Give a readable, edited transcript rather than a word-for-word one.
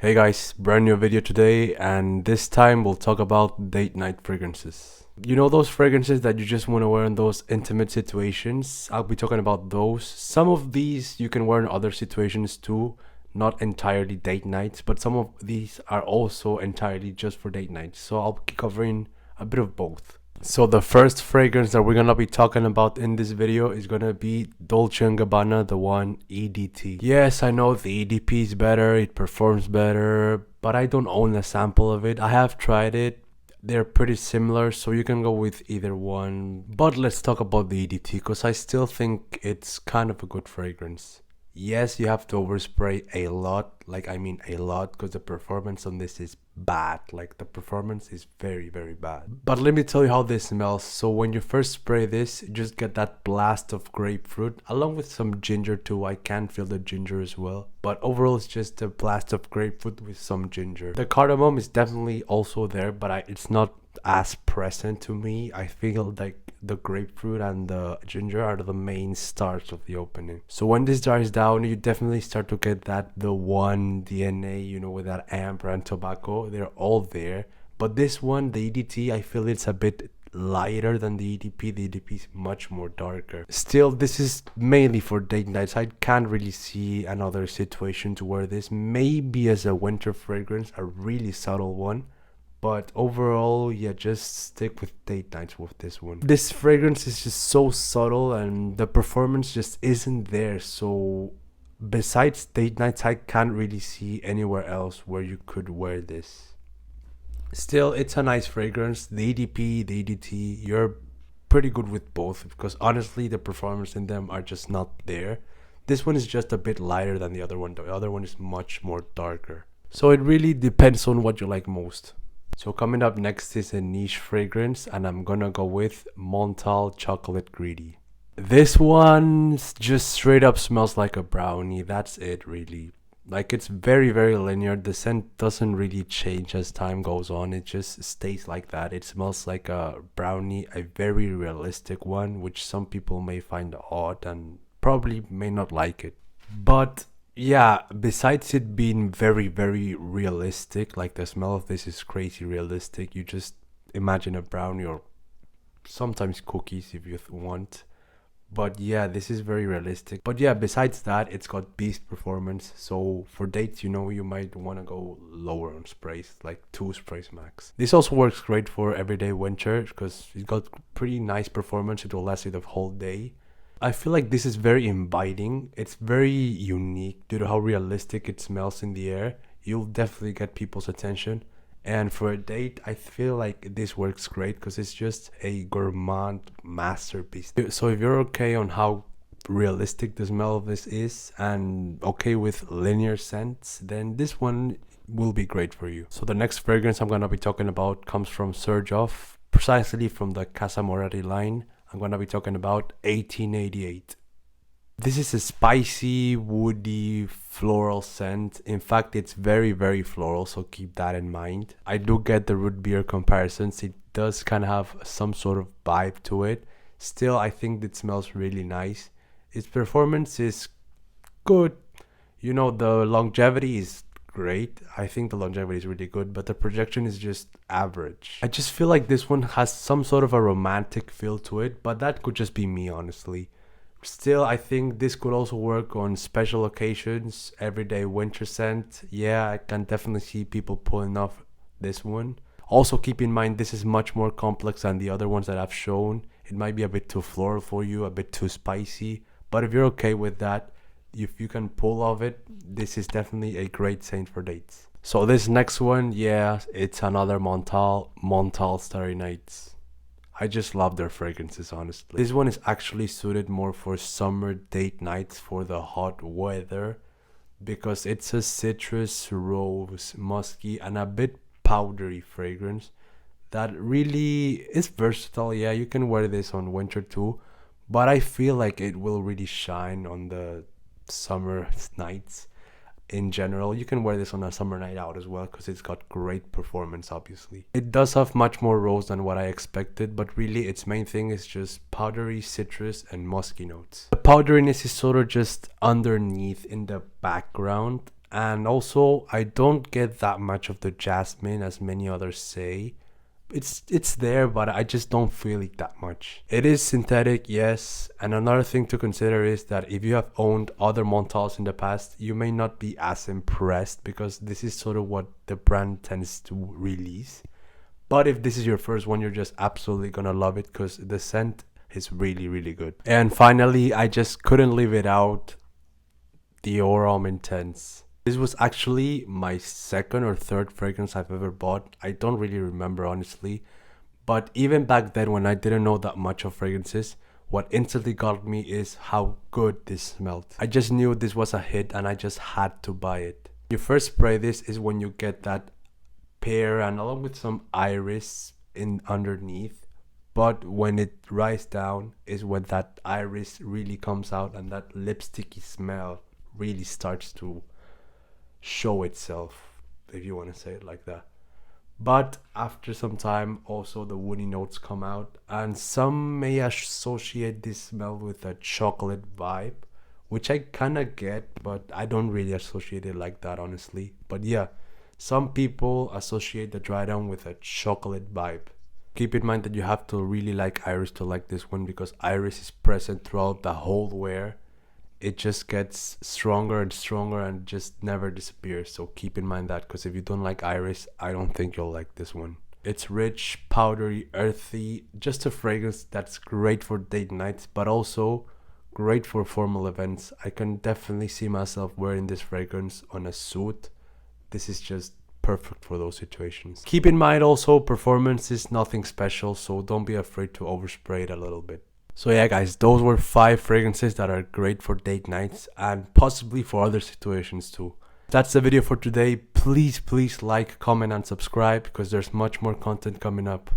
Hey guys, brand new video today, and this time we'll talk about date night fragrances. You know those fragrances that you just want to wear in those intimate situations? I'll be talking about those. Some of these you can wear in other situations too, not entirely date nights, but some of these are also entirely just for date nights. So I'll be covering a bit of both. So the first fragrance that we're gonna be talking about in this video is gonna be Dolce & Gabbana, the One EDT. Yes, I know the EDP is better, it performs better, but I don't own a sample of it. I have tried it. They're pretty similar, so you can go with either one. But let's talk about the EDT, because I still think it's kind of a good fragrance. Yes, you have to overspray a lot, I mean a lot, because the performance on this is bad. Like, the performance is very, very bad. But let me tell you how this smells. So when you first spray this, you just get that blast of grapefruit, along with some ginger too. I can feel the ginger as well. But overall, it's just a blast of grapefruit with some ginger. The cardamom is definitely also there, but it's not as present to me. I feel like the grapefruit and the ginger are the main stars of the opening. So when this dries down, you definitely start to get the one DNA, with that amber and tobacco. They're all there. But this one, the EDT, I feel it's a bit lighter than the EDP. The EDP is much more darker. Still, this is mainly for date nights. I can't really see another situation to wear this. Maybe as a winter fragrance, a really subtle one. But overall, yeah, just stick with date nights with this one. This fragrance is just so subtle and the performance just isn't there. So besides date nights, I can't really see anywhere else where you could wear this. Still, it's a nice fragrance. The EDP, the EDT, you're pretty good with both, because honestly, the performance in them are just not there. This one is just a bit lighter than the other one. The other one is much more darker. So it really depends on what you like most. So coming up next is a niche fragrance, and I'm gonna go with Montal Chocolate Greedy. This one just straight up smells like a brownie. That's it, really. Like, it's very, very linear. The scent doesn't really change as time goes on. It just stays like that. It smells like a brownie, a very realistic one, which some people may find odd and probably may not like it. But yeah, besides it being very, very realistic, like the smell of this is crazy realistic. You just imagine a brownie or sometimes cookies if you want. But yeah, this is very realistic. But yeah, besides that, it's got beast performance. So for dates, you might want to go lower on sprays, like 2 sprays max. This also works great for everyday winter because it's got pretty nice performance. It will last you the whole day. I feel like this is very inviting. It's very unique due to how realistic it smells in the air. You'll definitely get people's attention. And for a date, I feel like this works great because it's just a gourmand masterpiece. So if you're okay on how realistic the smell of this is and okay with linear scents, then this one will be great for you. So the next fragrance I'm going to be talking about comes from Serjoff, precisely from the Casa Morari line. I'm going to be talking about 1888. This is a spicy, woody, floral scent. In fact, it's very, very floral, so keep that in mind. I do get the root beer comparisons. It does kind of have some sort of vibe to it. Still, I think it smells really nice. Its performance is good. The longevity is great. I think the longevity is really good, but the projection is just average. I just feel like this one has some sort of a romantic feel to it, but that could just be me, honestly. Still, I think this could also work on special occasions, everyday winter scent. Yeah, I can definitely see people pulling off this one. Also, keep in mind, this is much more complex than the other ones that I've shown. It might be a bit too floral for you, a bit too spicy. But if you're okay with that, if you can pull off it, this is definitely a great scent for dates. So this next one, yeah, it's another Montal Starry Nights. I just love their fragrances, honestly. This one is actually suited more for summer date nights for the hot weather because it's a citrus, rose, musky, and a bit powdery fragrance that really is versatile. Yeah, you can wear this on winter too, but I feel like it will really shine on the summer nights. In general, you can wear this on a summer night out as well because it's got great performance. Obviously, it does have much more rose than what I expected, but really its main thing is just powdery citrus and musky notes. The powderiness is sort of just underneath in the background, And also, I don't get that much of the jasmine as many others say. It's there, but I just don't feel it that much. It is synthetic, yes. And another thing to consider is that if you have owned other menthols in the past, you may not be as impressed because this is sort of what the brand tends to release. But if this is your first one, you're just absolutely gonna love it because the scent is really, really good. And finally, I just couldn't leave it out. Dior Homme Intense. This was actually my second or third fragrance I've ever bought. I don't really remember honestly. But even back then when I didn't know that much of fragrances, what instantly got me is how good this smelled. I just knew this was a hit and I just had to buy it. You first spray this is when you get that pear and along with some iris in underneath. But when it dries down is when that iris really comes out and that lipsticky smell really starts to show itself, if you want to say it like that. But after some time also the woody notes come out, and some may associate this smell with a chocolate vibe, which I kind of get, but I don't really associate it like that honestly. But yeah, some people associate the dry down with a chocolate vibe. Keep in mind that you have to really like iris to like this one, because iris is present throughout the whole wear. It just gets stronger and stronger and just never disappears. So keep in mind that, because if you don't like iris, I don't think you'll like this one. It's rich, powdery, earthy, just a fragrance that's great for date nights, but also great for formal events. I can definitely see myself wearing this fragrance on a suit. This is just perfect for those situations. Keep in mind also, performance is nothing special, so don't be afraid to overspray it a little bit. So yeah guys, those were 5 fragrances that are great for date nights and possibly for other situations too. That's the video for today. Please like, comment and subscribe because there's much more content coming up.